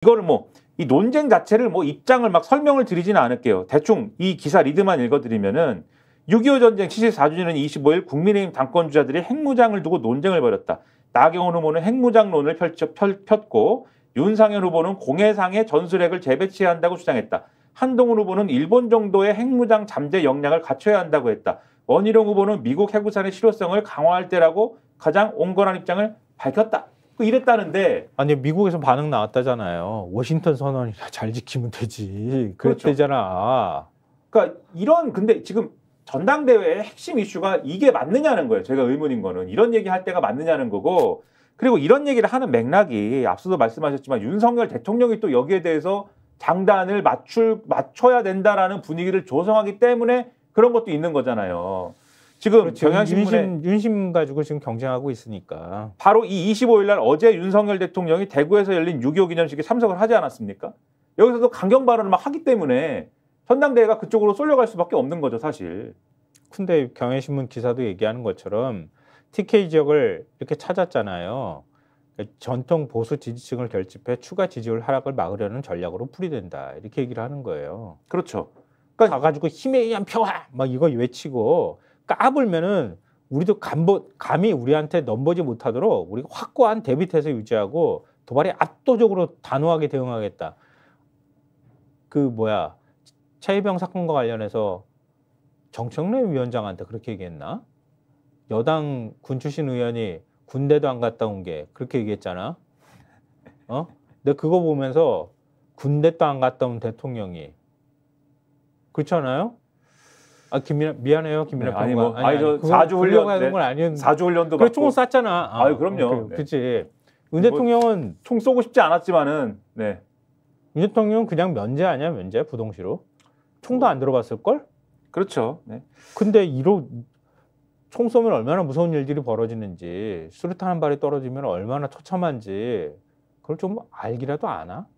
이거를 이 논쟁 자체를 입장을 막 설명을 드리지는 않을게요. 대충 이 기사 리드만 읽어드리면은 6.25 전쟁 74주년 25일 국민의힘 당권주자들이 핵무장을 두고 논쟁을 벌였다. 나경원 후보는 핵무장론을 폈고 윤상현 후보는 공해상에 전술핵을 재배치해야 한다고 주장했다. 한동훈 후보는 일본 정도의 핵무장 잠재 역량을 갖춰야 한다고 했다. 원희룡 후보는 미국 핵우산의 실효성을 강화할 때라고 가장 온건한 입장을 밝혔다. 이랬다는데. 아니 미국에서 반응 나왔다잖아요. 워싱턴 선언이라 잘 지키면 되지. 그랬대잖아. 그러니까 근데 지금 전당대회의 핵심 이슈가 이게 맞느냐는 거예요. 제가 의문인 거는 이런 얘기할 때가 맞느냐는 거고, 그리고 이런 얘기를 하는 맥락이 앞서도 말씀하셨지만 윤석열 대통령이 또 여기에 대해서 장단을 맞춰야 된다라는 분위기를 조성하기 때문에 그런 것도 있는 거잖아요. 지금 경향신문에 윤심 가지고 지금 경쟁하고 있으니까. 바로 이 25일 날 어제 윤석열 대통령이 대구에서 열린 6.25 기념식에 참석을 하지 않았습니까? 여기서도 강경 발언을 막 하기 때문에 전당대회가 그쪽으로 쏠려갈 수밖에 없는 거죠, 사실. 근데 경향신문 기사도 얘기하는 것처럼 TK 지역을 이렇게 찾았잖아요. 전통 보수 지지층을 결집해 추가 지지율 하락을 막으려는 전략으로 풀이된다. 이렇게 얘기를 하는 거예요. 그렇죠. 그러니까 가가지고 힘에 의한 평화 막 이거 외치고 까불면은 우리도 감히 우리한테 넘보지 못하도록 우리가 확고한 대비태세 유지하고 도발에 압도적으로 단호하게 대응하겠다. 최혜병 사건과 관련해서 정청래 위원장한테 그렇게 얘기했나? 여당 군 출신 의원이 군대도 안 갔다 온 게 그렇게 얘기했잖아. 근데 그거 보면서 군대도 안 갔다 온 대통령이 그렇지 않아요? 미안해요, 김민하 평론가. 저 4주 훈련 하는 건 아니었는데. 4주 훈련도 그래 총을 쐈잖아. 그럼요. 그렇지. 윤 대통령은 총 쏘고 싶지 않았지만은, 네. 윤 대통령은 그냥 면제 아니야, 면제 부동시로. 총도 안 들어봤을 걸? 그렇죠. 네. 근데 총 쏘면 얼마나 무서운 일들이 벌어지는지, 수류탄 한 발이 떨어지면 얼마나 처참한지 그걸 좀 알기라도 아나?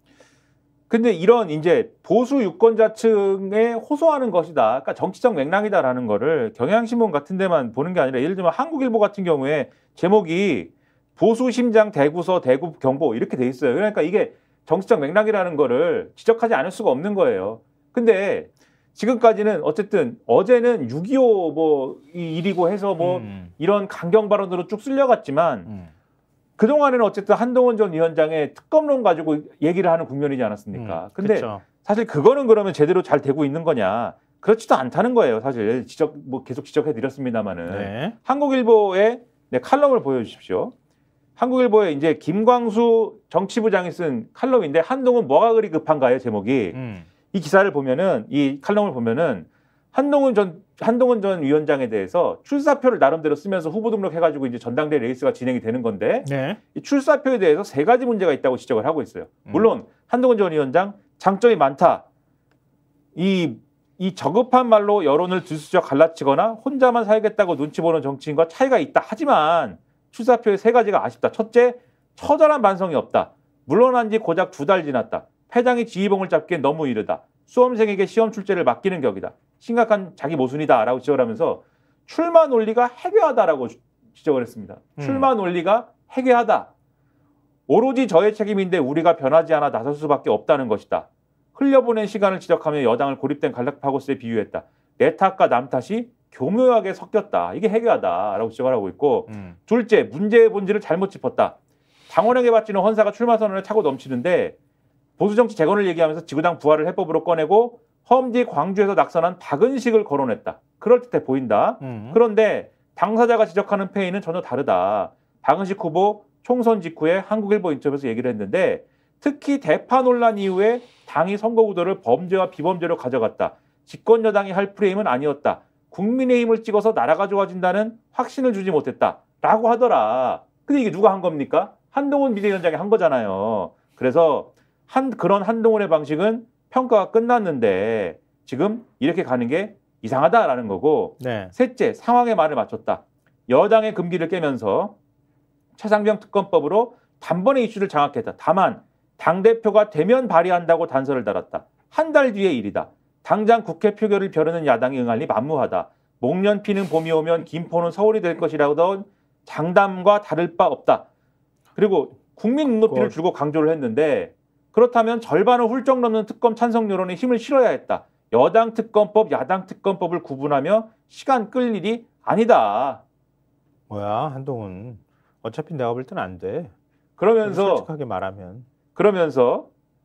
근데 이런 이제 보수 유권자층에 호소하는 것이다. 그러니까 정치적 맥락이다라는 거를 경향신문 같은 데만 보는 게 아니라 예를 들면 한국일보 같은 경우에 제목이 보수 심장 대구서 대구 경보 이렇게 돼 있어요. 그러니까 이게 정치적 맥락이라는 거를 지적하지 않을 수가 없는 거예요. 근데 지금까지는 어쨌든 어제는 6.25 이 일이고 해서 이런 강경 발언으로 쭉 쓸려갔지만 그동안에는 어쨌든 한동훈 전 위원장의 특검론 가지고 얘기를 하는 국면이지 않았습니까? 근데 그쵸. 사실 그거는 그러면 제대로 잘 되고 있는 거냐? 그렇지도 않다는 거예요. 사실 계속 지적해 드렸습니다만은. 네. 한국일보의 칼럼을 보여주십시오. 한국일보에 이제 김광수 정치부장이 쓴 칼럼인데 한동훈 뭐가 그리 급한가요? 제목이. 이 기사를 보면은 이 칼럼을 보면은 한동훈 전 위원장에 대해서 출사표를 나름대로 쓰면서 후보 등록해가지고 이제 전당대회 레이스가 진행이 되는 건데 네. 이 출사표에 대해서 3가지 문제가 있다고 지적을 하고 있어요. 물론 한동훈 전 위원장 장점이 많다. 이 저급한 말로 여론을 들쑤적 갈라치거나 혼자만 살겠다고 눈치 보는 정치인과 차이가 있다. 하지만 출사표의 3가지가 아쉽다. 첫째, 처절한 반성이 없다. 물러난 지 고작 2달 지났다. 패장이 지휘봉을 잡기엔 너무 이르다. 수험생에게 시험 출제를 맡기는 격이다. 심각한 자기 모순이다라고 지적을 하면서 출마 논리가 해괴하다라고 지적을 했습니다. 출마 논리가 해괴하다. 오로지 저의 책임인데 우리가 변하지 않아 나설 수밖에 없다는 것이다. 흘려보낸 시간을 지적하며 여당을 고립된 갈라파고스에 비유했다. 내 탓과 남 탓이 교묘하게 섞였다. 이게 해괴하다라고 지적을 하고 있고 둘째, 문제의 본질을 잘못 짚었다. 당원에게 바치는 헌사가 출마 선언을 차고 넘치는데 보수정치 재건을 얘기하면서 지구당 부활을 해법으로 꺼내고 험지 광주에서 낙선한 박은식을 거론했다. 그럴듯해 보인다. 그런데 당사자가 지적하는 페이는 전혀 다르다. 박은식 후보 총선 직후에 한국일보 인터뷰에서 얘기를 했는데 특히 대파 논란 이후에 당이 선거구도를 범죄와 비범죄로 가져갔다. 집권 여당이 할 프레임은 아니었다. 국민의힘을 찍어서 나라가 좋아진다는 확신을 주지 못했다. 라고 하더라. 근데 이게 누가 한 겁니까? 한동훈 비대위원장이 한 거잖아요. 그래서 그런 한동훈의 방식은 평가가 끝났는데 지금 이렇게 가는 게 이상하다라는 거고. 네. 셋째, 상황에 말을 맞췄다. 여당의 금기를 깨면서 최상병 특검법으로 단번에 이슈를 장악했다. 다만 당대표가 되면 발의한다고 단서를 달았다. 한 달 뒤의 일이다. 당장 국회 표결을 벼르는 야당이 응하니 만무하다. 목련 피는 봄이 오면 김포는 서울이 될 것이라던 장담과 다를 바 없다. 그리고 국민 눈높이를 주고 강조를 했는데 그렇다면 절반을 훌쩍 넘는 특검 찬성 여론에 힘을 실어야 했다. 여당 특검법, 야당 특검법을 구분하며 시간 끌 일이 아니다. 뭐야 한동훈. 어차피 내가 볼 때는 안 돼. 그러면서 솔직하게 말하면.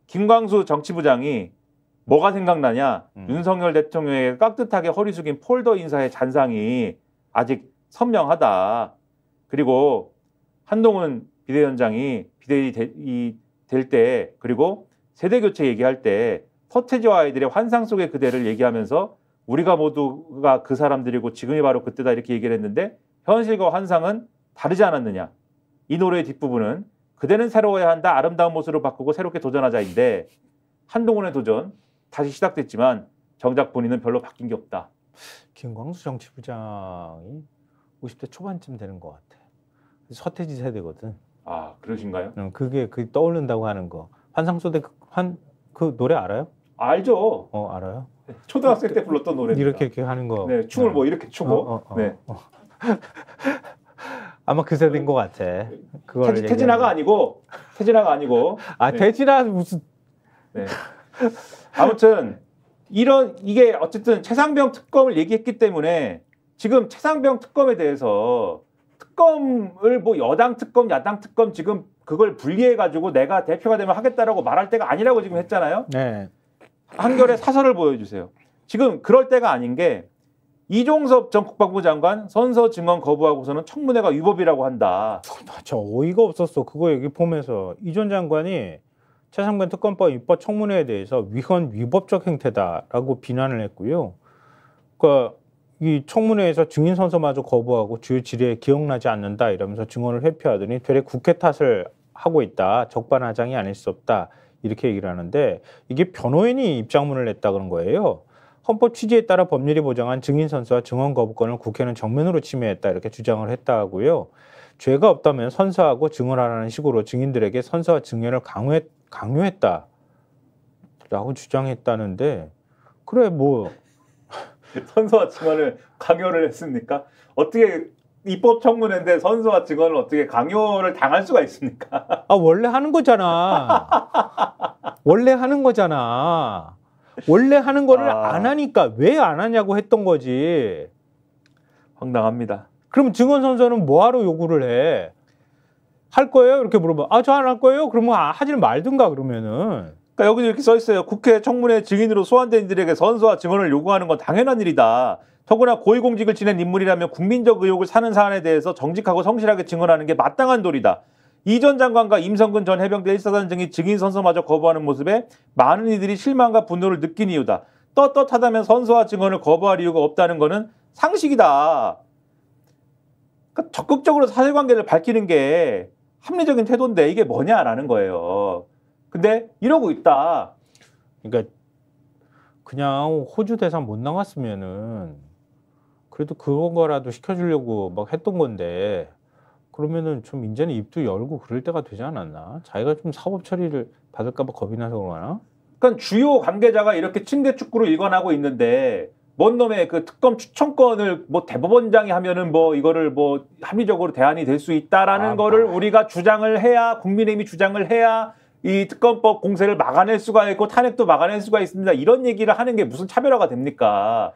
김광수 정치부장이 뭐가 생각나냐? 윤석열 대통령에게 깍듯하게 허리 숙인 폴더 인사의 잔상이 아직 선명하다. 그리고 한동훈 비대위원장이 비대위 될 때, 그리고 세대교체 얘기할 때 서태지와 아이들의 환상 속의 그대를 얘기하면서 우리가 모두가 그 사람들이고 지금이 바로 그때다 이렇게 얘기를 했는데 현실과 환상은 다르지 않았느냐. 이 노래의 뒷부분은 그대는 새로워야 한다. 아름다운 모습으로 바꾸고 새롭게 도전하자인데 한동훈의 도전 다시 시작됐지만 정작 본인은 별로 바뀐 게 없다. 김광수 정치부장이 50대 초반쯤 되는 것 같아. 서태지 세대거든. 아, 그러신가요? 그게 떠오른다고 하는 거. 환상 속의 그 노래 알아요? 알죠. 알아요. 초등학생 때 불렀던 노래입니다. 이렇게 하는 거. 네, 춤을 뭐 이렇게 추고. 네. 아마 그 세대인 것 같아. 태진아가 아니고. 아, 네. 태진아 무슨. 네. 아무튼 이게 어쨌든 최상병 특검을 얘기했기 때문에 지금 최상병 특검에 대해서 특검을 뭐 여당 특검, 야당 특검 지금 그걸 분리해가지고 내가 대표가 되면 하겠다라고 말할 때가 아니라고 지금 했잖아요. 네. 한결의 사설을 보여주세요. 지금 그럴 때가 아닌 게 이종섭 전 국방부 장관 선서 증언 거부하고서는 청문회가 위법이라고 한다. 저 어이가 없었어. 그거 얘기 보면서 이 전 장관이 최상병 특검법 입법 청문회에 대해서 위헌위법적 행태다라고 비난을 했고요. 그러니까 이 청문회에서 증인 선서마저 거부하고 주요 질의에 기억나지 않는다 이러면서 증언을 회피하더니 되레 국회 탓을 하고 있다. 적반하장이 아닐 수 없다. 이렇게 얘기를 하는데 이게 변호인이 입장문을 냈다 그런 거예요. 헌법 취지에 따라 법률이 보장한 증인 선서와 증언 거부권을 국회는 정면으로 침해했다 이렇게 주장을 했다고요. 죄가 없다면 선서하고 증언하라는 식으로 증인들에게 선서와 증언을 강요했다라고 주장했다는데 그래 뭐 선서와 증언을 강요를 했습니까? 어떻게 입법 청문회인데 선서와 증언을 어떻게 강요를 당할 수가 있습니까? 아 원래 하는 거잖아. 원래 하는 거잖아. 원래 하는 거를 안 하니까 왜 안 하냐고 했던 거지. 황당합니다. 그럼 증언 선서는 뭐하러 요구를 해? 할 거예요? 이렇게 물어봐. 아, 저 안 할 거예요? 그러면 하지는 말든가 그러면은. 그러니까 여기도 이렇게 써 있어요. 국회 청문회 증인으로 소환된 이들에게 선서와 증언을 요구하는 건 당연한 일이다. 더구나 고위공직을 지낸 인물이라면 국민적 의혹을 사는 사안에 대해서 정직하고 성실하게 증언하는 게 마땅한 도리다. 이 전 장관과 임성근 전 해병대 1사단 등이 증인 선서마저 거부하는 모습에 많은 이들이 실망과 분노를 느낀 이유다. 떳떳하다면 선서와 증언을 거부할 이유가 없다는 것은 상식이다. 그러니까 적극적으로 사실관계를 밝히는 게 합리적인 태도인데 이게 뭐냐라는 거예요. 근데 이러고 있다. 그러니까 그냥 호주 대상 못 나갔으면은 그래도 그런 거라도 시켜주려고 막 했던 건데 그러면은 좀 이제는 입도 열고 그럴 때가 되지 않았나? 자기가 좀 사법 처리를 받을까 봐 겁이 나서 그러나? 그러니까 주요 관계자가 이렇게 침대 축구로 일관하고 있는데 뭔 놈의 그 특검 추천권을 뭐 대법원장이 하면은 뭐 이거를 뭐 합리적으로 대안이 될 수 있다라는 거를 우리가 주장을 해야 국민의힘이 주장을 해야 이 특검법 공세를 막아낼 수가 있고 탄핵도 막아낼 수가 있습니다. 이런 얘기를 하는 게 무슨 차별화가 됩니까?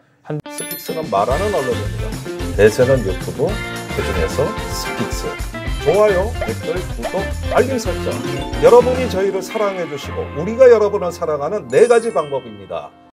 스픽스는 말하는 언론입니다. 대세는 유튜브, 그중에서 스픽스. 좋아요, 댓글, 구독, 알림 설정. 여러분이 저희를 사랑해 주시고 우리가 여러분을 사랑하는 4가지 방법입니다.